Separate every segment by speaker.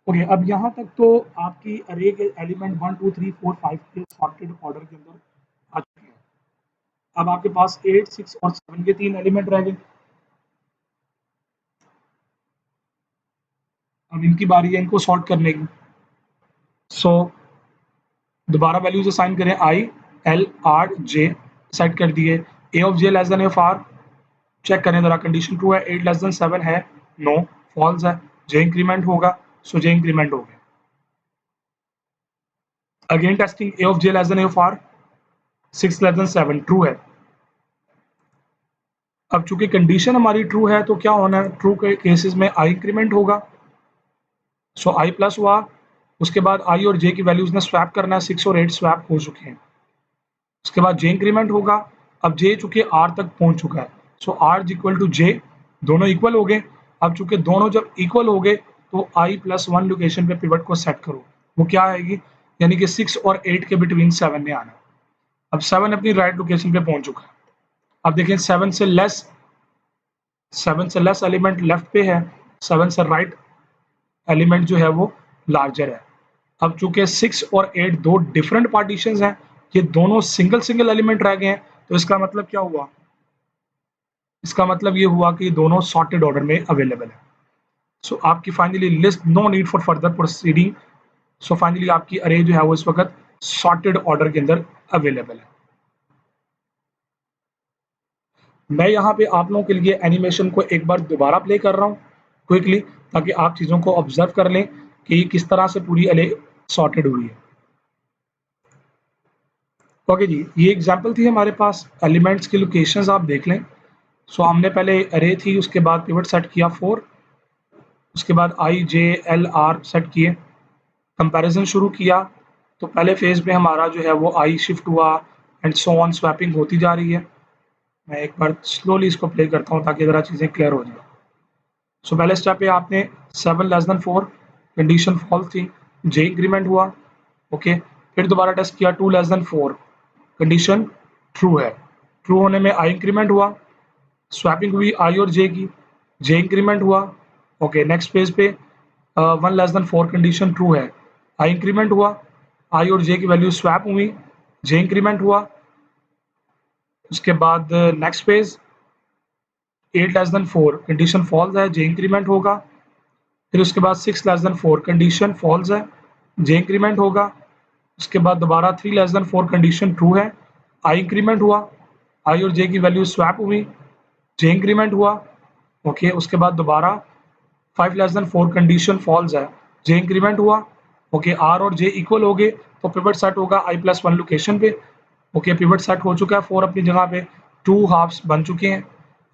Speaker 1: Okay, अब यहाँ तक तो आपकी अरे के एलिमेंट 1 2 3 4 5 के सॉर्टेड ऑर्डर के अंदर आ चुके हैं। अब आपके पास 8 6 और 7 के 3 एलिमेंट रह गए। अब इनकी बारी है इनको सॉर्ट करने की। सो दोबारा वैल्यूज असाइन करें, I L R J set कर दिए। A of J less than A of R, check करें जरा, कंडीशन ट्रू है। 8 लेस देन 7 है, नो, फॉल्स है। जे इंक्रीमेंट होगा, सो जे इंक्रीमेंट हो गया। Again testing, a of J less than A of r, 6 less than 7, true है। अब चूंकि कंडीशन हमारी ट्रू है तो क्या होना है, ट्रू के केसेस में आई इंक्रीमेंट होगा, सो आई प्लस हुआ। उसके बाद आई और जे की वैल्यूज ने स्वैप करना है, 6 और 8 स्वैप हो चुके हैं। उसके बाद जे इंक्रीमेंट होगा। अब जे चूंकि आर तक पहुंच चुका है, सो आर इक्वल टू जे, दोनों इक्वल हो गए। अब चूंकि दोनों जब इक्वल हो गए तो आई प्लस 1 लोकेशन पे पिवट को सेट करो, वो क्या आएगी, यानी कि 6 और 8 के बिटवीन 7 ने आना। अब 7 अपनी राइट लोकेशन पे पहुंच चुका है। अब देखें 7 से लेस एलिमेंट लेफ्ट पे है, 7 से राइट एलिमेंट जो है वो लार्जर है। अब चूंकि 6 और 8 दो डिफरेंट पार्टीशंस हैं, ये दोनों सिंगल सिंगल एलिमेंट रह गए हैं, तो इसका मतलब क्या हुआ, इसका मतलब ये हुआ कि दोनों सॉर्टेड ऑर्डर में अवेलेबल है। सो आपकी finally list, no need for further proceeding. So finally आपकी अरे जो है वो इस वक्त सॉर्टेड ऑर्डर के अंदर अवेलेबल है। मैं यहाँ पे आप लोगों के लिए एनिमेशन को एक बार दोबारा प्ले कर रहा हूँ क्विकली, ताकि आप चीज़ों को ऑब्जर्व कर लें कि किस तरह से पूरी अरे सॉर्टेड हुई है। ओके जी, ये एग्जांपल थी हमारे पास। एलिमेंट्स की लोकेशंस आप देख लें। सो हमने पहले अरे थी, उसके बाद पिवट सेट किया 4, उसके बाद आई जे एल आर सेट किए, कंपैरिजन शुरू किया। तो पहले फेज में हमारा जो है वो आई शिफ्ट हुआ एंड सो ऑन, स्वैपिंग होती जा रही है। मैं एक बार स्लोली इसको प्ले करता हूँ ताकि ज़रा चीज़ें क्लियर हो जाए। सो पहले स्टेप पे आपने 7 लेस देन 4, कंडीशन फॉल्स थी, जे इंक्रीमेंट हुआ। ओके, फिर दोबारा टेस्ट किया 2 लेस देन 4, कंडीशन ट्रू है। ट्रू होने में आई इंक्रीमेंट हुआ, स्वैपिंग हुई आई और जे की, जे इंक्रीमेंट हुआ। ओके, नेक्स्ट पेज पे 1 लेस देन 4, कंडीशन ट्रू है, आई इंक्रीमेंट हुआ, आई और जे की वैल्यू स्वैप हुई, जे इंक्रीमेंट हुआ। उसके बाद next page 8 less than 4, condition false है, जे इंक्रीमेंट होगा। फिर उसके बाद 6 लेस देन 4, कंडीशन फॉल्स है, जे इंक्रीमेंट होगा। उसके बाद दोबारा 3 लेस देन 4, कंडीशन ट्रू है, आई इंक्रीमेंट हुआ, आई और जे की वैल्यू स्वैप हुई, जे इंक्रीमेंट हुआ। ओके, उसके बाद दोबारा 5 लेस देन 4, कंडीशन फॉल्स है, जे इंक्रीमेंट हुआ। ओके, आर और जे इक्वल हो गए तो पिवट सेट होगा आई प्लस 1 लोकेशन पे। ओके, पिवट सेट हो चुका है 4 अपनी जगह पे, 2 हाफ्स बन चुके हैं।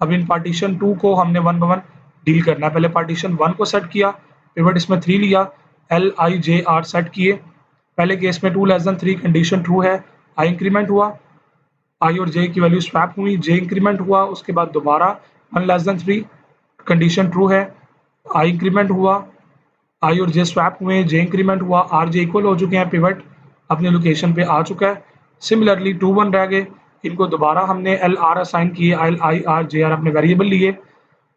Speaker 1: अब इन पार्टीशन 2 को हमने वन बाय वन डील करना है। पहले पार्टीशन 1 को सेट किया, पिवट इसमें 3 लिया, L I J are set किए। पहले केस में 2 लेस देन 3, कंडीशन ट्रू है, आई इंक्रीमेंट हुआ, आई और जे की वैल्यू स्वैप हुई, जे इंक्रीमेंट हुआ। उसके बाद दोबारा 1 लेस देन 3, कंडीशन ट्रू है, आई इंक्रीमेंट हुआ, आई और जे स्वैप हुए, जे इंक्रीमेंट हुआ, आर जे इक्वल हो चुके हैं, पिवट अपने लोकेशन पे आ चुका है। सिमिलरली 2 1 रह गए, इनको दोबारा हमने एल आर असाइन किए, L I R J are अपने वेरिएबल लिए।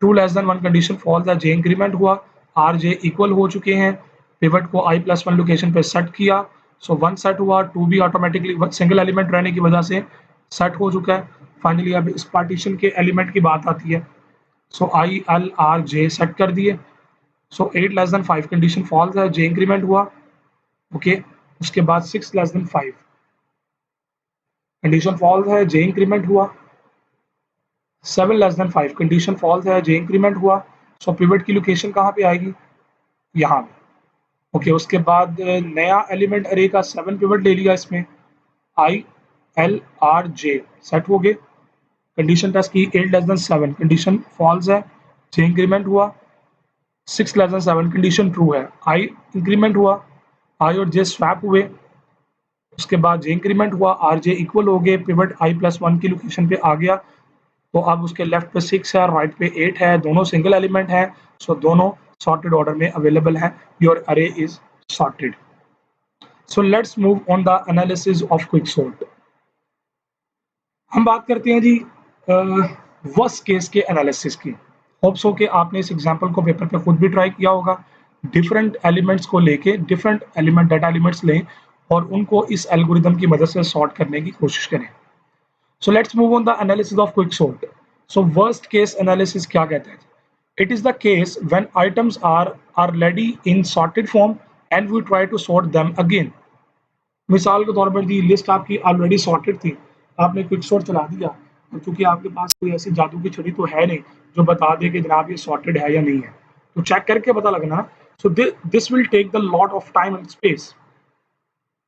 Speaker 1: 2 लेस देन 1, कंडीशन फॉल्स है, जे इंक्रीमेंट हुआ, आर जे इक्वल हो चुके हैं, पिवट को आई प्लस 1 लोकेशन पे सेट किया। सो 1 सेट हुआ, 2 भी ऑटोमेटिकली सिंगल एलिमेंट रहने की वजह से सेट हो चुका है। फाइनली अब इस पार्टीशन के एलिमेंट की बात आती है। So I L R J set कर दिए। So 8 less than 5, condition false है, जे इंक्रीमेंट हुआ। ओके, उसके बाद 6 लेस देन 5, कंडीशन फॉल्स है, जे इंक्रीमेंट हुआ। 7 लेस देन 5, कंडीशन फॉल्स है, जे इंक्रीमेंट हुआ। सो पिवट की लोकेशन कहाँ पे आएगी, यहाँ पे। ओके, उसके बाद नया एलिमेंट अरे का 7 पिवट ले लिया, इसमें आई एल आर जे सेट हो गए। कंडीशन टेस्ट की 8 लेस देन 7, कंडीशन फॉल्स है, जे इंक्रीमेंट हुआ। 6 लेस देन 7, कंडीशन ट्रू है, आई इंक्रीमेंट हुआ, आई और जे स्वैप हुए। उसके बाद जे इंक्रीमेंट हुआ, आर जे इक्वल हो गए, पिवट आई प्लस 1 की लोकेशन पे आ गया। तो अब उसके लेफ्ट पे 6 है, राइट पे 8 है, दोनों सिंगल एलिमेंट है। सो दोनों सॉर्टेड ऑर्डर में अवेलेबल है, योर अरे is sorted. So let's move on the analysis of quicksort. हम बात करते हैं जी वर्स्ट केस के एनालिसिस की। होप्स हो कि आपने इस एग्जांपल को पेपर पे खुद भी ट्राई किया होगा, डिफरेंट एलिमेंट्स को लेके डिफरेंट एलिमेंट डाटा एलिमेंट्स लें और उनको इस एल्गोरिदम की मदद से सॉर्ट करने की कोशिश करें। So let's move on the analysis of quick sort. So worst case analysis क्या कहते हैं? It is the case when items are ready in sorted form and we try to sort them again. मिसाल के तौर पर जी list आपकी already sorted थी, आपने क्विक सॉर्ट चला दिया और चूंकि आपके पास कोई ऐसी जादू की छड़ी तो है नहीं जो बता दे कि जनाब ये सॉर्टेड है या नहीं है, तो चेक करके पता लगना। So this will take the lot of time and space.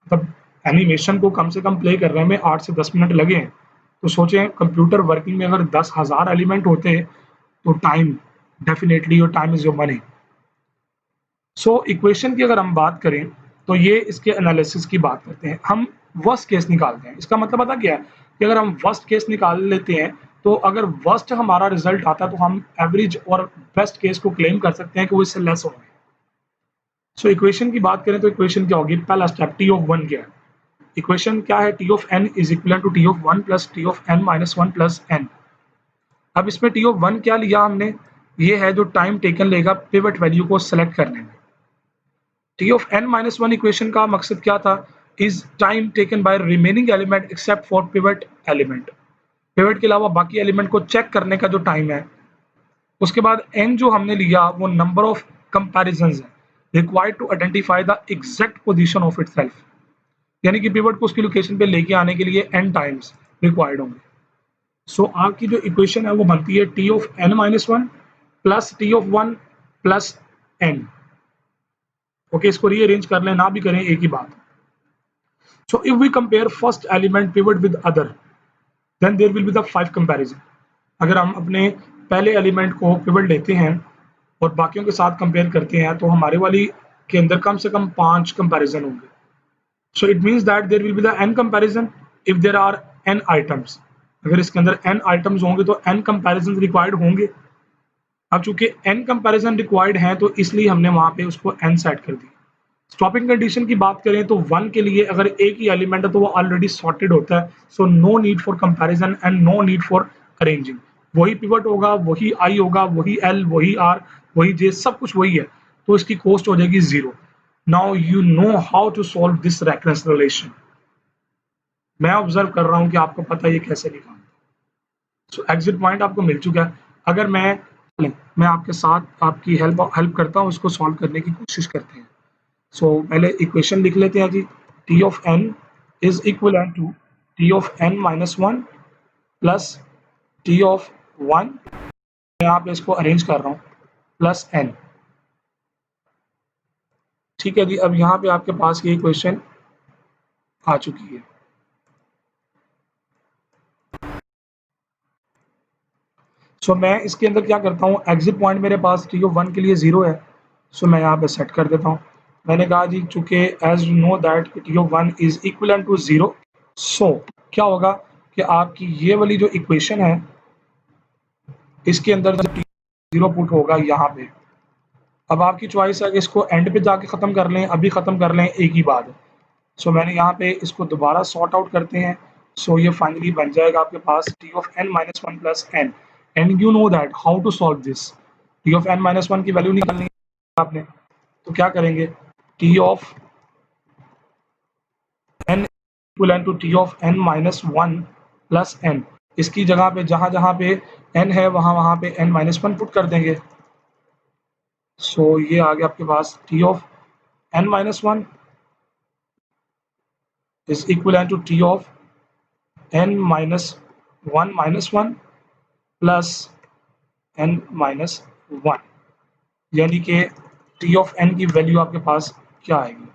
Speaker 1: मतलब एनिमेशन को कम से कम प्ले करने में 8 से 10 मिनट लगे हैं, तो सोचें कंप्यूटर वर्किंग में अगर 10,000 एलिमेंट होते तो time definitely your time is your money. So equation की अगर हम बात करें तो ये इसके एनालिसिस की बात करते हैं। हम वर्स्ट केस निकालते हैं। इसका मतलब पता क्या है कि अगर हम वर्स्ट केस निकाल लेते हैं तो अगर वर्स्ट हमारा रिजल्ट आता है तो हम एवरेज और बेस्ट केस को क्लेम कर सकते हैं कि वो इससे लेस होंगे। सो इक्वेशन की बात करें तो इक्वेशन क्या होगी? पहला स्टेप टी ऑफ वन क्या है? इक्वेशन क्या है? T of N is equal to T of one plus T of N minus one plus n. अब इसमें टी ऑफ वन क्या लिया हमने? ये है जो टाइम टेकन लेगा पिवट वैल्यू को सेलेक्ट करने में। T of N minus one equation का मकसद क्या था? Is time taken by remaining element except for pivot element. Pivot के अलावा बाकी एलिमेंट को चेक करने का जो टाइम है। उसके बाद एन जो हमने लिया वो नंबर ऑफ कंपैरिजंस है required to identify the exact position of itself. यानी कि पिवट को उसकी लोकेशन पे लेके आने के लिए एन टाइम्स रिक्वायर्ड होंगे। सो आपकी जो इक्वेशन है वो बनती है T of N minus one plus T of one plus n. Okay, इसको रीअरेंज कर लें ना भी करें एक ही बात। So if we compare first element pivot with other then there will be the 5 comparison. अगर हम अपने पहले एलिमेंट को पिवट लेते हैं और बाकियों के साथ कंपेयर करते हैं तो हमारे वाली के अंदर कम से कम 5 कंपैरिजन होंगे। So it means that there will be the n comparison if there are n items. अगर इसके अंदर n आइटम्स होंगे तो n कंपैरिजन रिक्वायर्ड होंगे। अब चूंकि n कंपैरिजन रिक्वायर्ड है तो इसलिए हमने वहां पे उसको n सेट कर दिया। स्टॉपिंग कंडीशन की बात करें तो 1 के लिए अगर एक ही एलिमेंट है तो वो ऑलरेडी सॉर्टेड होता है। So no need for comparison and no need for arranging. वही पिवट होगा, वही आई होगा, वही एल, वही आर, वही जे, सब कुछ वही है, तो इसकी कॉस्ट हो जाएगी 0। Now you know how to solve this reference relation. मैं ऑब्जर्व कर रहा हूं कि आपको पता है ये कैसे निकालना। सो एग्जिट पॉइंट आपको मिल चुका है। अगर मैं आपके साथ आपकी हेल्प करता हूँ, इसको सॉल्व करने की कोशिश करते हैं। सो पहले इक्वेशन लिख लेते हैं जी। T of N is equal to T of N minus one plus T of one, मैं यहाँ पे इसको अरेंज कर रहा हूँ, प्लस एन। ठीक है जी, अब यहाँ पे आपके पास ये इक्वेशन आ चुकी है। सो मैं इसके अंदर क्या करता हूँ, एग्जिट पॉइंट मेरे पास टी ऑफ वन के लिए 0 है। सो मैं यहाँ पे सेट कर देता हूँ। मैंने कहा जी चूंकि as you know that T of one is equal to 0, so क्या होगा कि आपकी ये वाली जो इक्वेशन है इसके अंदर जो टी 0 पुट होगा यहाँ पे। अब आपकी चॉइस है कि इसको एंड पे जाके ख़त्म कर लें, अभी ख़त्म कर लें, एक ही बात है। सो मैंने यहाँ पे इसको दोबारा सॉर्ट आउट करते हैं। सो ये फाइनली बन जाएगा आपके पास T of N minus one plus N. And you know that how to solve this. T of N minus one की वैल्यू निकालनी है आपने, तो क्या करेंगे? T of N equal to T of N minus one plus N. इसकी जगह पे जहाँ जहाँ पे एन है वहाँ वहाँ पे एन माइनस वन पुट कर देंगे। सो ये आ गया आपके पास T of N minus one is equal to T of N minus one plus N minus one. यानी कि टी ऑफ एन की वैल्यू आपके पास क्या आएगी?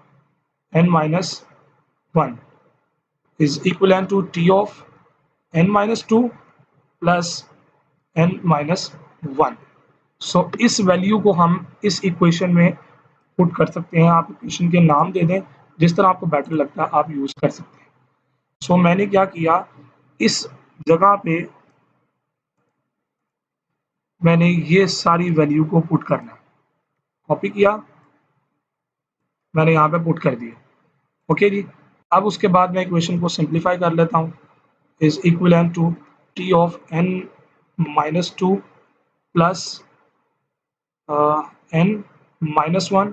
Speaker 1: N minus one is equal to T of N minus two plus N minus one. So इस value को हम इस इक्वेशन में पुट कर सकते हैं। आप इक्वेशन के नाम दे दें, जिस तरह आपको बेटर लगता है आप यूज कर सकते हैं। सो मैंने क्या किया, इस जगह पे मैंने ये सारी वैल्यू को पुट करना, कॉपी किया, मैंने यहाँ पे पुट कर दिया। ओके जी, अब उसके बाद मैं इक्वेशन को सिंप्लीफाई कर लेता हूँ। Is equal to T of N minus two plus N -1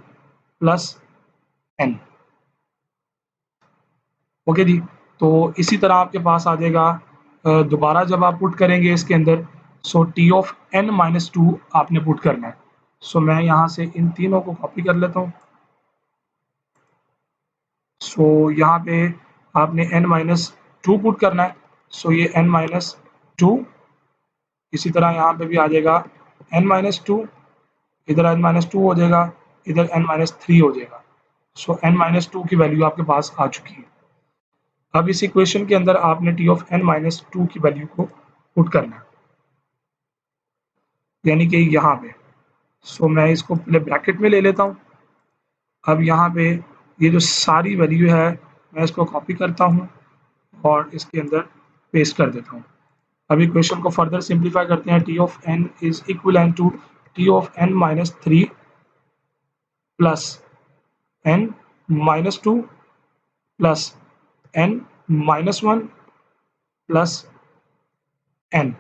Speaker 1: plus n। Okay जी, तो इसी तरह आपके पास आ जाएगा दोबारा जब आप पुट करेंगे इसके अंदर, सो टी ऑफ n-2 आपने पुट करना है। सो मैं यहाँ से इन तीनों को कॉपी कर लेता हूँ। सो यहाँ पे आपने n-2 पुट करना है, सो ये n-2, इसी तरह यहाँ पे भी आ जाएगा n-2, इधर n-2 हो जाएगा, इधर n-3 हो जाएगा। सो n-2 की वैल्यू आपके पास आ चुकी है। अब इस इक्वेशन के अंदर आपने टी ऑफ n-2 की वैल्यू को पुट करना है, यानी कि यहाँ पे। सो मैं इसको पहले ब्रैकेट में ले लेता हूँ। अब यहाँ पे ये जो सारी वैल्यू है मैं इसको कॉपी करता हूँ और इसके अंदर पेस्ट कर देता हूँ। अब इक्वेशन को फर्दर सिंप्लीफाई करते हैं। T of n is equivalent to T of n-3 plus n-2 plus n-1 plus n।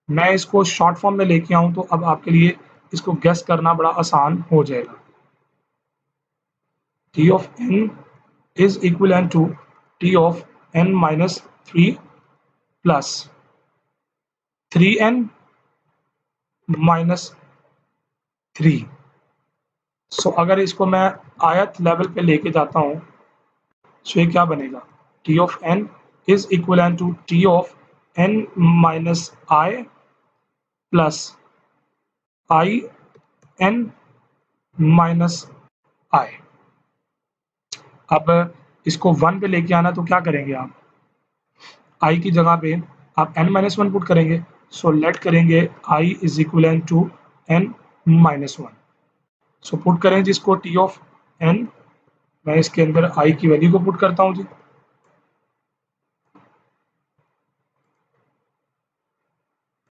Speaker 1: मैं इसको शॉर्ट फॉर्म में लेके आऊँ तो अब आपके लिए इसको गेस करना बड़ा आसान हो जाएगा। T of n is equivalent to T of n-3 plus 3n minus 3। So अगर इसको मैं आयत लेवल पे लेके जाता हूँ, सो ये क्या बनेगा? T of n is equivalent to T of n minus I plus I n minus I. अब इसको 1 पे लेके आना तो क्या करेंगे आप? i की जगह पे आप n-1 पुट करेंगे। सो लेट करेंगे i is equivalent to n-1। So put करें जिसको टी ऑफ n, मैं इसके अंदर i की वैल्यू को पुट करता हूँ जी।